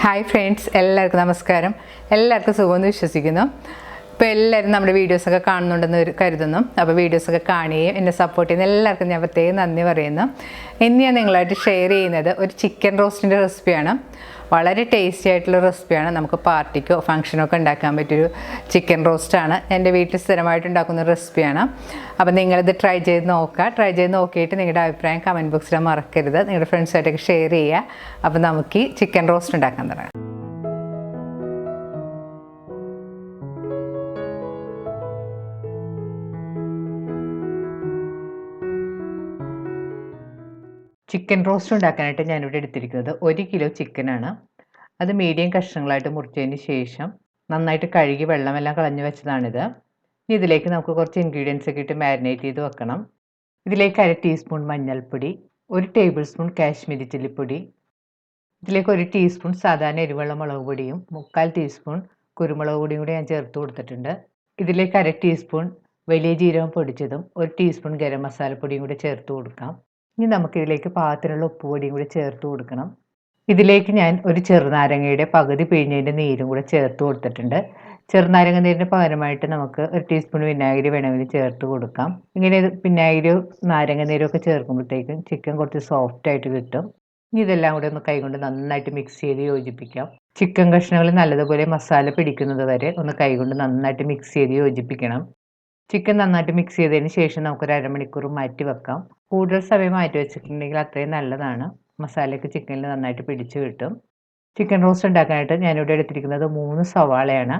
Hi friends, എല്ലാവർക്കും നമസ്കാരം. എല്ലാവർക്കും സുഖമെന്ന് വിശ്വസിക്കുന്നു. ഇപ്പോൾ എല്ലാവരും നമ്മുടെ വീഡിയോസൊക്കെ കാണുന്നുണ്ടെന്ന് കരുതുന്നു. അപ്പോൾ വീഡിയോസൊക്കെ കാണുകയും എന്നെ സപ്പോർട്ട് ചെയ്യുന്ന എല്ലാവർക്കും ഞാൻ പ്രത്യേകം നന്ദി പറയുന്നു. ഇന്ന് ഞാൻ നിങ്ങളായിട്ട് ഷെയർ ചെയ്യുന്നത് ഒരു ചിക്കൻ റോസ്റ്റിൻ്റെ റെസിപ്പിയാണ്. വളരെ ടേസ്റ്റി ആയിട്ടുള്ള റെസിപ്പിയാണ്. നമുക്ക് പാർട്ടിക്കോ ഫംഗ്ഷനോ ഒക്കെ ഉണ്ടാക്കാൻ പറ്റിയൊരു ചിക്കൻ റോസ്റ്റാണ്. എൻ്റെ വീട്ടിൽ സ്ഥിരമായിട്ട് ഉണ്ടാക്കുന്ന റെസിപ്പിയാണ്. അപ്പോൾ നിങ്ങളിത് ട്രൈ ചെയ്ത് നോക്കിയിട്ട് നിങ്ങളുടെ അഭിപ്രായം കമൻറ്റ് ബോക്സിൽ മറക്കരുത്. നിങ്ങളുടെ ഫ്രണ്ട്സായിട്ടൊക്കെ ഷെയർ ചെയ്യുക. അപ്പോൾ നമുക്ക് ഈ ചിക്കൻ റോസ്റ്റ് ഉണ്ടാക്കാൻ തുടങ്ങാം. ചിക്കൻ റോസ്റ്റ് ഉണ്ടാക്കാനായിട്ട് ഞാനിവിടെ എടുത്തിരിക്കുന്നത് 1 കിലോ ചിക്കനാണ്. അത് മീഡിയം കഷ്ണങ്ങളായിട്ട് മുറിച്ചതിന് ശേഷം നന്നായിട്ട് കഴുകി വെള്ളമെല്ലാം കളഞ്ഞ് വെച്ചതാണിത്. ഇനി ഇതിലേക്ക് നമുക്ക് കുറച്ച് ഇൻഗ്രീഡിയൻസ് ഒക്കെ ഇട്ട് മാരിനേറ്റ് ചെയ്ത് വെക്കണം. ഇതിലേക്ക് 1/2 ടീസ്പൂൺ മഞ്ഞൾപ്പൊടി, 1 ടേബിൾ സ്പൂൺ കാശ്മീരി ചില്ലിപ്പൊടി, ഇതിലേക്ക് 1 ടീസ്പൂൺ സാധാരണ എരിവുള്ള മുളക് പൊടിയും 1/4 ടീസ്പൂൺ കുരുമുളക് പൊടിയും കൂടി ഞാൻ ചേർത്ത് കൊടുത്തിട്ടുണ്ട്. ഇതിലേക്ക് 1/2 ടീസ്പൂൺ വലിയ ജീരകം പൊടിച്ചതും 1 ടീസ്പൂൺ ഗരം മസാലപ്പൊടിയും കൂടി ചേർത്ത് കൊടുക്കാം. ഇനി നമുക്കിതിലേക്ക് പാകത്തിനുള്ള ഉപ്പുപൊടിയും കൂടി ചേർത്ത് കൊടുക്കണം. ഇതിലേക്ക് ഞാൻ ഒരു ചെറുനാരങ്ങയുടെ പകുതി പിഴിഞ്ഞതിൻ്റെ നീരും കൂടെ ചേർത്ത് കൊടുത്തിട്ടുണ്ട്. ചെറുനാരങ്ങ നീരിന് പകരമായിട്ട് നമുക്ക് 1 ടീസ്പൂൺ വിനാഗിരി വേണമെങ്കിൽ ചേർത്ത് കൊടുക്കാം. ഇങ്ങനെ വിനാഗിരിയോ നാരങ്ങ നീരും ഒക്കെ ചേർക്കുമ്പോഴത്തേക്കും ചിക്കൻ കുറച്ച് സോഫ്റ്റ് ആയിട്ട് കിട്ടും. ഇനി ഇതെല്ലാം കൂടെ ഒന്ന് കൈകൊണ്ട് നന്നായിട്ട് മിക്സ് ചെയ്ത് യോജിപ്പിക്കാം. ചിക്കൻ കഷ്ണങ്ങൾ നല്ലതുപോലെ മസാല പിടിക്കുന്നത് വരെ ഒന്ന് കൈകൊണ്ട് നന്നായിട്ട് മിക്സ് ചെയ്ത് യോജിപ്പിക്കണം. ചിക്കൻ നന്നായിട്ട് മിക്സ് ചെയ്തതിന് ശേഷം നമുക്കൊരു അരമണിക്കൂർ മാറ്റി വെക്കാം. കൂടുതൽ സമയം മാറ്റി വെച്ചിട്ടുണ്ടെങ്കിൽ അത്രയും നല്ലതാണ്. മസാലയൊക്കെ ചിക്കനിൽ നന്നായിട്ട് പിടിച്ച് കിട്ടും. ചിക്കൻ റോസ്റ്റ് ഉണ്ടാക്കാനായിട്ട് ഞാനിവിടെ എടുത്തിരിക്കുന്നത് 3 സവാളയാണ്.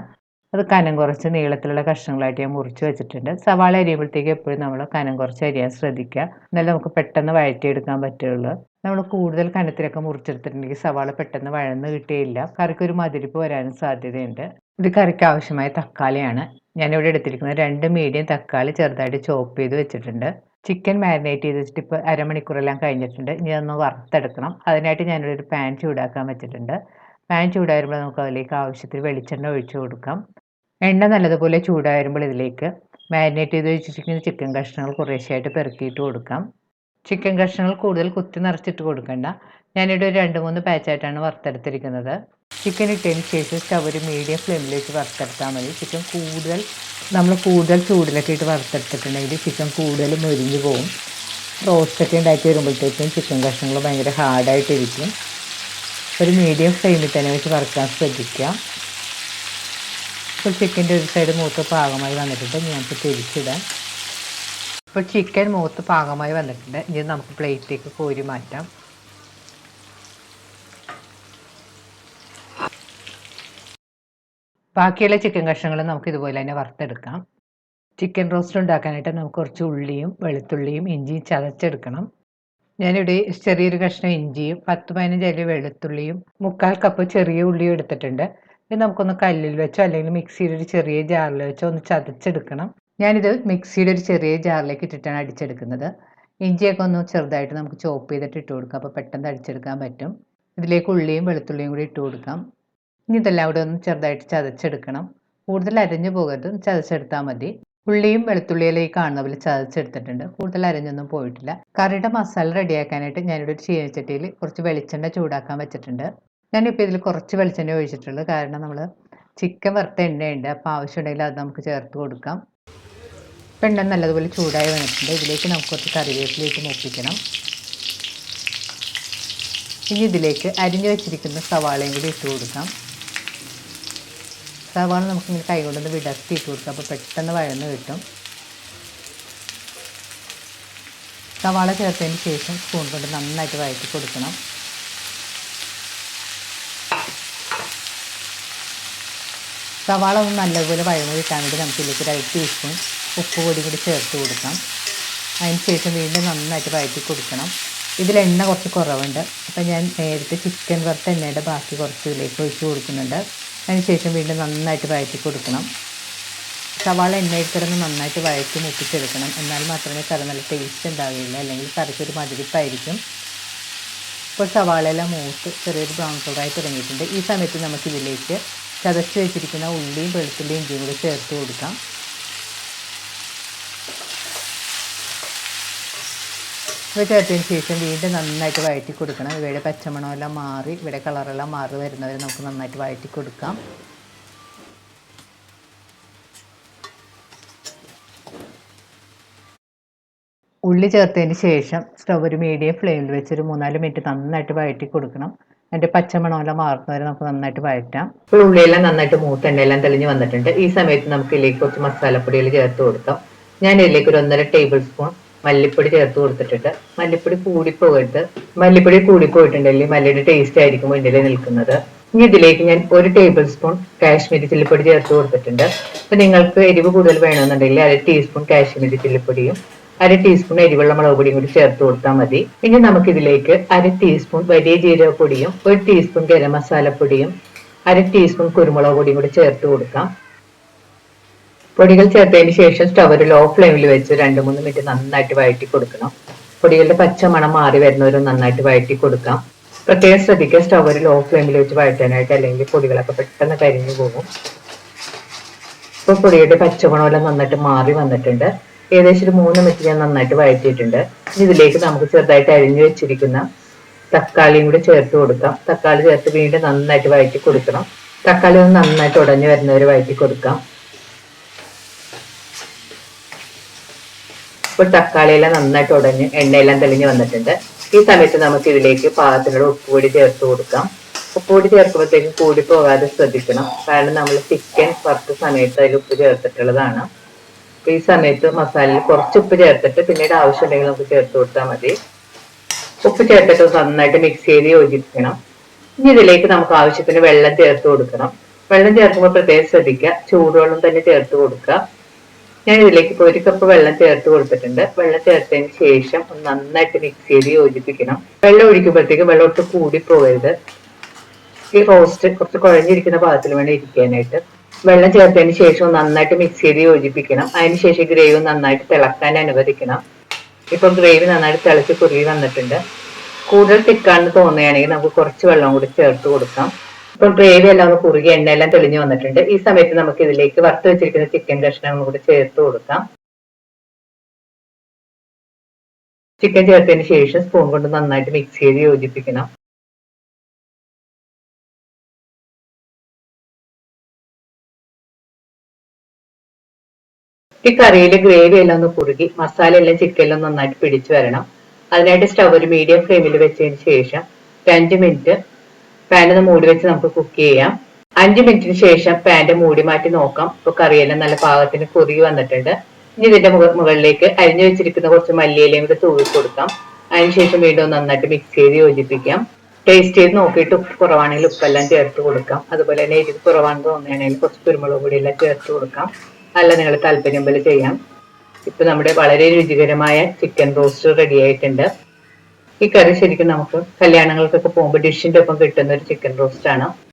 അത് കനം കുറച്ച് നീളത്തിലുള്ള കഷ്ണങ്ങളായിട്ട് ഞാൻ മുറിച്ച് വെച്ചിട്ടുണ്ട്. സവാള അരിയുമ്പോഴത്തേക്ക് എപ്പോഴും നമ്മൾ കനം കുറച്ച് അരിയാൻ ശ്രദ്ധിക്കുക. എന്നാലും നമുക്ക് പെട്ടെന്ന് വഴറ്റിയെടുക്കാൻ പറ്റുള്ളൂ. നമ്മൾ കൂടുതൽ കനത്തിലൊക്കെ മുറിച്ചെടുത്തിട്ടുണ്ടെങ്കിൽ സവാള പെട്ടെന്ന് വഴന്ന് കിട്ടുകയില്ല. കറിക്ക് ഒരു മതിരിപ്പ് വരാനും സാധ്യതയുണ്ട്. ഇത് കറിക്ക് ആവശ്യമായ തക്കാളിയാണ്. ഞാനിവിടെ എടുത്തിരിക്കുന്നത് 2 മീഡിയം തക്കാളി ചെറുതായിട്ട് ചോപ്പ് ചെയ്ത് വെച്ചിട്ടുണ്ട്. ചിക്കൻ മാരിനേറ്റ് ചെയ്ത് വെച്ചിട്ട് ഇപ്പോൾ അരമണിക്കൂറെല്ലാം കഴിഞ്ഞിട്ടുണ്ട്. ഇനി അതൊന്ന് വറുത്തെടുക്കണം. അതിനായിട്ട് ഞാനിവിടെ ഒരു പാൻ ചൂടാക്കാൻ വെച്ചിട്ടുണ്ട്. പാൻ ചൂടായിരുമ്പോൾ നമുക്ക് അതിലേക്ക് ആവശ്യത്തിന് വെളിച്ചെണ്ണ ഒഴിച്ചു കൊടുക്കാം. എണ്ണ നല്ലതുപോലെ ചൂടായിരുമ്പോൾ ഇതിലേക്ക് മാരിനേറ്റ് ചെയ്ത് വെച്ചിരിക്കുന്ന ചിക്കൻ കഷ്ണങ്ങൾ കുറേശ്ശെയായിട്ട് പെറുക്കിയിട്ട് കൊടുക്കാം. ചിക്കൻ കഷ്ണങ്ങൾ കൂടുതൽ കുത്തി നിറച്ചിട്ട് കൊടുക്കണ്ട. ഞാനിവിടെ ഒരു 2-3 പാച്ചായിട്ടാണ് വറുത്തെടുത്തിരിക്കുന്നത്. ചിക്കൻ ഇട്ടതിന് ശേഷം സ്റ്റവ് ഒരു മീഡിയം ഫ്ലെയിമിൽ വെച്ച് വറുത്തെടുത്താൽ മതി. ചിക്കൻ കൂടുതൽ ചൂടിലൊക്കെ ഇട്ട് വറുത്തെടുത്തിട്ടുണ്ടെങ്കിൽ ചിക്കൻ കൂടുതൽ മൊരിഞ്ഞു പോകും. റോസ്റ്റൊക്കെ ഉണ്ടാക്കി വരുമ്പോഴത്തേക്കും ചിക്കൻ കഷ്ണങ്ങൾ ഭയങ്കര ഹാർഡായിട്ടിരിക്കും. ഒരു മീഡിയം ഫ്ലെയിമിൽ തന്നെ വെച്ച് വറുക്കാൻ ശ്രദ്ധിക്കുക. ഇപ്പോൾ ചിക്കൻ്റെ ഒരു സൈഡ് മൂത്ത് പാകമായി വന്നിട്ടുണ്ട്. നമുക്ക് തിരിച്ചിടാം. ഇപ്പോൾ ചിക്കൻ മൂത്ത് പാകമായി വന്നിട്ടുണ്ട്. ഇനി നമുക്ക് പ്ലേറ്റിലേക്ക് കോരി മാറ്റാം. ബാക്കിയുള്ള ചിക്കൻ കഷ്ണങ്ങൾ നമുക്ക് ഇതുപോലെ തന്നെ വറുത്തെടുക്കാം. ചിക്കൻ റോസ്റ്റ് ഉണ്ടാക്കാനായിട്ട് നമുക്ക് കുറച്ച് ഉള്ളിയും വെളുത്തുള്ളിയും ഇഞ്ചിയും ചതച്ചെടുക്കണം. ഞാനിവിടെ ചെറിയൊരു കഷ്ണം ഇഞ്ചിയും 10-15 അല്ലി വെളുത്തുള്ളിയും 1/4 കപ്പ് ചെറിയ ഉള്ളിയും എടുത്തിട്ടുണ്ട്. ഇത് നമുക്കൊന്ന് കല്ലിൽ വെച്ചോ അല്ലെങ്കിൽ മിക്സിയുടെ ഒരു ചെറിയ ജാറിൽ വെച്ചോ ഒന്ന് ചതച്ചെടുക്കണം. ഞാനിത് മിക്സിയുടെ ഒരു ചെറിയ ജാറിലേക്ക് ഇട്ടിട്ടാണ് അടിച്ചെടുക്കുന്നത്. ഇഞ്ചിയൊക്കെ ഒന്ന് ചെറുതായിട്ട് നമുക്ക് ചോപ്പ് ചെയ്തിട്ട് ഇട്ട് കൊടുക്കാം. അപ്പോൾ പെട്ടെന്ന് അടിച്ചെടുക്കാൻ പറ്റും. ഇതിലേക്ക് ഉള്ളിയും വെളുത്തുള്ളിയും കൂടി ഇട്ട് കൊടുക്കാം. ഇനി ഇതെല്ലാം കൂടെ ഒന്ന് ചെറുതായിട്ട് ചതച്ചെടുക്കണം. കൂടുതൽ അരഞ്ഞു പോകരുത്, ചതച്ചെടുത്താൽ മതി. ഉള്ളിയും വെളുത്തുള്ളിയിലേക്ക് കാണുന്ന പോലെ ചതച്ചെടുത്തിട്ടുണ്ട്. കൂടുതൽ അരഞ്ഞൊന്നും പോയിട്ടില്ല. കറിയുടെ മസാല റെഡിയാക്കാനായിട്ട് ഞാനിവിടെ ഒരു ചീനച്ചട്ടിയിൽ കുറച്ച് വെളിച്ചെണ്ണ ചൂടാക്കാൻ വെച്ചിട്ടുണ്ട്. ഞാനിപ്പോൾ ഇതിൽ കുറച്ച് വെളിച്ചെണ്ണ ഒഴിച്ചിട്ടുള്ളൂ. കാരണം നമ്മൾ ചിക്കൻ വറുത്ത എണ്ണയുണ്ട്. അപ്പോൾ ആവശ്യമുണ്ടെങ്കിൽ അത് നമുക്ക് ചേർത്ത് കൊടുക്കാം. എണ്ണ നല്ലതുപോലെ ചൂടായി വന്നിട്ടുണ്ട്. ഇതിലേക്ക് നമുക്ക് കുറച്ച് കറിവേപ്പിലേക്ക് മൂപ്പിക്കണം. ഇനി ഇതിലേക്ക് അരിഞ്ഞു വെച്ചിരിക്കുന്ന സവാളയും കൂടി ഇട്ട് കൊടുക്കാം. സവാള നമുക്കിങ്ങനെ കൈകൊണ്ടൊന്ന് വിടർത്തി ഇട്ട് കൊടുക്കാം. അപ്പോൾ പെട്ടെന്ന് വഴന്ന് കിട്ടും. സവാള ചേർത്തതിന് ശേഷം സ്പൂൺ കൊണ്ട് നന്നായിട്ട് വഴറ്റി കൊടുക്കണം. സവാള ഒന്ന് നല്ലതുപോലെ വഴന്ന് കിട്ടാൻ വേണ്ടി നമുക്ക് ഇതിലേക്ക് 1/2 ടീസ്പൂൺ ഉപ്പ് പൊടി കൂടി ചേർത്ത് കൊടുക്കാം. അതിന് ശേഷം വീണ്ടും നന്നായിട്ട് വഴറ്റി കൊടുക്കണം. ഇതിൽ എണ്ണ കുറച്ച് കുറവുണ്ട്. അപ്പോൾ ഞാൻ നേരത്തെ ചിക്കൻ വറുത്ത എണ്ണയുടെ ബാക്കി കുറച്ച് ഇതിലേക്ക് ഒഴിച്ച് കൊടുക്കുന്നുണ്ട്. അതിന് ശേഷം വീണ്ടും നന്നായിട്ട് വഴറ്റി കൊടുക്കണം. സവാള എണ്ണയിൽ കിടന്ന് നന്നായിട്ട് വഴറ്റി മുപ്പിച്ചെടുക്കണം. എന്നാൽ മാത്രമേ കറി നല്ല ടേസ്റ്റ് ഉണ്ടാവുകയില്ല, അല്ലെങ്കിൽ കറിക്കൊരു മധുരിപ്പായിരിക്കും. ഇപ്പോൾ സവാളയെല്ലാം മൂത്ത് ചെറിയൊരു ബ്രൗൺ കളറായി തുടങ്ങിയിട്ടുണ്ട്. ഈ സമയത്ത് നമുക്കിതിലേക്ക് ചതച്ച് വെച്ചിരിക്കുന്ന ഉള്ളിയും വെളുത്തുള്ളിയും ഇഞ്ചിയും കൂടി ചേർത്ത് കൊടുക്കാം. ഇവ ചേർത്തതിന് ശേഷം വീണ്ടും നന്നായിട്ട് വഴറ്റി കൊടുക്കണം. ഇവയുടെ പച്ചമണമെല്ലാം മാറി ഇവിടെ കളറെല്ലാം മാറി വരുന്നവരെ നമുക്ക് നന്നായിട്ട് വഴറ്റി കൊടുക്കാം. ഉള്ളി ചേർത്തതിന് ശേഷം സ്റ്റവ് ഒരു മീഡിയം ഫ്ലെയിമിൽ വെച്ച് ഒരു 3-4 മിനിറ്റ് നന്നായിട്ട് വഴറ്റി കൊടുക്കണം. അതിൻ്റെ പച്ചമണമെല്ലാം മാറുന്നവരെ നമുക്ക് നന്നായിട്ട് വഴറ്റാം. ഇപ്പോൾ ഉള്ളിയെല്ലാം നന്നായിട്ട് മൂത്ത് എണ്ണയെല്ലാം തെളിഞ്ഞ് വന്നിട്ടുണ്ട്. ഈ സമയത്ത് നമുക്ക് ഇതിലേക്ക് കുറച്ച് മസാലപ്പൊടികൾ ചേർത്ത് കൊടുക്കാം. ഞാൻ ഇതിലേക്ക് ഒരു 1.5 ടേബിൾ സ്പൂൺ മല്ലിപ്പൊടി ചേർത്ത് കൊടുത്തിട്ടുണ്ട്. മല്ലിപ്പൊടി കൂടിപ്പോയിട്ട് കൂടിപ്പോയിട്ടുണ്ടെങ്കിൽ മല്ലിയുടെ ടേസ്റ്റ് ആയിരിക്കും മുന്നിൽ നിൽക്കുന്നത്. ഇനി ഇതിലേക്ക് ഞാൻ 1 ടേബിൾ സ്പൂൺ കാശ്മീരി ചില്ലിപ്പൊടി ചേർത്ത് കൊടുത്തിട്ടുണ്ട്. അപ്പൊ നിങ്ങൾക്ക് എരിവ് കൂടുതൽ വേണമെന്നുണ്ടെങ്കിൽ 1/2 ടീസ്പൂൺ കാശ്മീരി ചില്ലിപ്പൊടിയും 1/2 ടീസ്പൂൺ എരിവുള്ള മുളക് പൊടിയും കൂടി ചേർത്ത് കൊടുത്താൽ മതി. ഇനി നമുക്ക് ഇതിലേക്ക് 1/2 ടീസ്പൂൺ വലിയ ജീരകപ്പൊടിയും 1 ടീസ്പൂൺ ഗരം മസാലപ്പൊടിയും 1/2 ടീസ്പൂൺ കുരുമുളക് പൊടിയും കൂടി ചേർത്ത് കൊടുക്കാം. പൊടികൾ ചേർത്തതിന് ശേഷം സ്റ്റവ് ഒരു ലോ ഫ്ലെയിമിൽ വെച്ച് 2-3 മിനിറ്റ് നന്നായിട്ട് വഴറ്റി കൊടുക്കണം. പൊടികളുടെ പച്ചമണം മാറി വരുന്നവരും നന്നായിട്ട് വഴറ്റി കൊടുക്കാം. പ്രത്യേകം ശ്രദ്ധിക്കുക സ്റ്റവ് ഒരു ലോ ഫ്ലെയിമിൽ വെച്ച് വഴറ്റാനായിട്ട്, അല്ലെങ്കിൽ പൊടികളൊക്കെ പെട്ടെന്ന് കരിഞ്ഞു പോകും. ഇപ്പൊ പൊടിയുടെ പച്ചമണമെല്ലാം നന്നായിട്ട് മാറി വന്നിട്ടുണ്ട്. ഏകദേശം ഒരു 3 മിനിറ്റ് ഞാൻ നന്നായിട്ട് വഴറ്റിയിട്ടുണ്ട്. ഇതിലേക്ക് നമുക്ക് ചെറുതായിട്ട് അരിഞ്ഞു വെച്ചിരിക്കുന്ന തക്കാളിയും കൂടി ചേർത്ത് കൊടുക്കാം. തക്കാളി ചേർത്ത് വീണ്ടും നന്നായിട്ട് വഴറ്റി കൊടുക്കണം. തക്കാളി ഒന്ന് നന്നായിട്ട് ഉടഞ്ഞു വരുന്നവരെ വഴറ്റി കൊടുക്കാം. ഇപ്പോൾ തക്കാളിയെല്ലാം നന്നായിട്ട് ഉടഞ്ഞ് എണ്ണയെല്ലാം തെളിഞ്ഞ് വന്നിട്ടുണ്ട്. ഈ സമയത്ത് നമുക്ക് ഇതിലേക്ക് പാകത്തിനുള്ള ഉപ്പുപൊടി ചേർത്ത് കൊടുക്കാം. ഉപ്പുപൊടി ചേർക്കുമ്പോഴത്തേക്കും കൂടി പോകാതെ ശ്രദ്ധിക്കണം. കാരണം നമ്മൾ ചിക്കൻ വറുത്ത സമയത്ത് അതിൽ ഉപ്പ് ചേർത്തിട്ടുള്ളതാണ്. ഈ സമയത്ത് മസാലയിൽ കുറച്ച് ഉപ്പ് ചേർത്തിട്ട് പിന്നീട് ആവശ്യമുണ്ടെങ്കിൽ നമുക്ക് ചേർത്ത് കൊടുത്താൽ മതി. ഉപ്പ് ചേർത്തിട്ട് നന്നായിട്ട് മിക്സ് ചെയ്ത് യോജിപ്പിക്കണം. ഇനി ഇതിലേക്ക് നമുക്ക് ആവശ്യത്തിന് വെള്ളം ചേർത്ത് കൊടുക്കണം. വെള്ളം ചേർക്കുമ്പോൾ പ്രത്യേകം ശ്രദ്ധിക്കുക, ചൂടുവെള്ളം തന്നെ ചേർത്ത് കൊടുക്കുക. ഞാൻ ഇതിലേക്ക് ഇപ്പോൾ 1 കപ്പ് വെള്ളം ചേർത്ത് കൊടുത്തിട്ടുണ്ട്. വെള്ളം ചേർത്തതിന് ശേഷം നന്നായിട്ട് മിക്സ് ചെയ്ത് യോജിപ്പിക്കണം. വെള്ളം ഒഴിക്കുമ്പോഴത്തേക്കും വെള്ളം ഒട്ടും കൂടി പോകരുത്. ഈ റോസ്റ്റ് കുറച്ച് കുഴഞ്ഞിരിക്കുന്ന പാകത്തിൽ വേണം ഇരിക്കാനായിട്ട്. വെള്ളം ചേർത്തതിന് ശേഷം നന്നായിട്ട് മിക്സ് ചെയ്ത് യോജിപ്പിക്കണം. അതിനുശേഷം ഗ്രേവി നന്നായിട്ട് തിളക്കാൻ അനുവദിക്കണം. ഇപ്പൊ ഗ്രേവി നന്നായിട്ട് തിളച്ച് കുറുകി വന്നിട്ടുണ്ട്. കൂടുതൽ തിക്കാണെന്ന് തോന്നുകയാണെങ്കിൽ നമുക്ക് കുറച്ച് വെള്ളം കൂടി ചേർത്ത് കൊടുക്കാം. ഇപ്പൊ ഗ്രേവി എല്ലാം ഒന്ന് കുറുകി എണ്ണയെല്ലാം തെളിഞ്ഞു വന്നിട്ടുണ്ട്. ഈ സമയത്ത് നമുക്ക് ഇതിലേക്ക് വറുത്ത് വെച്ചിരിക്കുന്ന ചിക്കൻ കഷ്ണങ്ങൾ കൂടി ചേർത്ത് കൊടുക്കാം. ചിക്കൻ ചേർത്തതിന് ശേഷം സ്പൂൺ കൊണ്ട് നന്നായിട്ട് മിക്സ് ചെയ്ത് യോജിപ്പിക്കണം. ഈ കറിയിലെ ഗ്രേവി എല്ലാം ഒന്ന് കുറുകി മസാല എല്ലാം ചിക്കനിലും നന്നായിട്ട് പിടിച്ചു വരണം. അതിനായിട്ട് സ്റ്റവ് ഒരു മീഡിയം ഫ്ലെയിമിൽ വെച്ചതിന് ശേഷം 5 മിനിറ്റ് പാനിന് മൂടി വെച്ച് നമുക്ക് കുക്ക് ചെയ്യാം. 5 മിനിറ്റിന് ശേഷം പാന്റെ മൂടി മാറ്റി നോക്കാം. ഇപ്പൊ കറിയെല്ലാം നല്ല പാകത്തിന് കുറുകി വന്നിട്ടുണ്ട്. ഇനി ഇതിന്റെ മുകളിലേക്ക് അരിഞ്ഞു വെച്ചിരിക്കുന്ന കുറച്ച് മല്ലിയിലയും കൂടി തൂവി കൊടുക്കാം. അതിനുശേഷം വീണ്ടും നന്നായിട്ട് മിക്സ് ചെയ്ത് യോജിപ്പിക്കാം. ടേസ്റ്റ് ചെയ്ത് നോക്കിയിട്ട് ഉപ്പ് കുറവാണെങ്കിൽ ഉപ്പെല്ലാം ചേർത്ത് കൊടുക്കാം. അതുപോലെ തന്നെ എരിവ് കുറവാണെന്ന് തോന്നുകയാണെങ്കിൽ കുറച്ച് കുരുമുളക് പൊടിയെല്ലാം ചേർത്ത് കൊടുക്കാം. അല്ല നിങ്ങൾ താല്പര്യം പോലെ ചെയ്യാം. ഇപ്പൊ നമ്മുടെ വളരെ രുചികരമായ ചിക്കൻ റോസ്റ്റ് റെഡി ആയിട്ടുണ്ട്. ഈ കറി ശരിക്കും നമുക്ക് കല്യാണങ്ങൾക്കൊക്കെ പോകുമ്പോൾ ഡിഷിന്റെ ഒപ്പം കിട്ടുന്ന ഒരു ചിക്കൻ റോസ്റ്റ് ആണ്.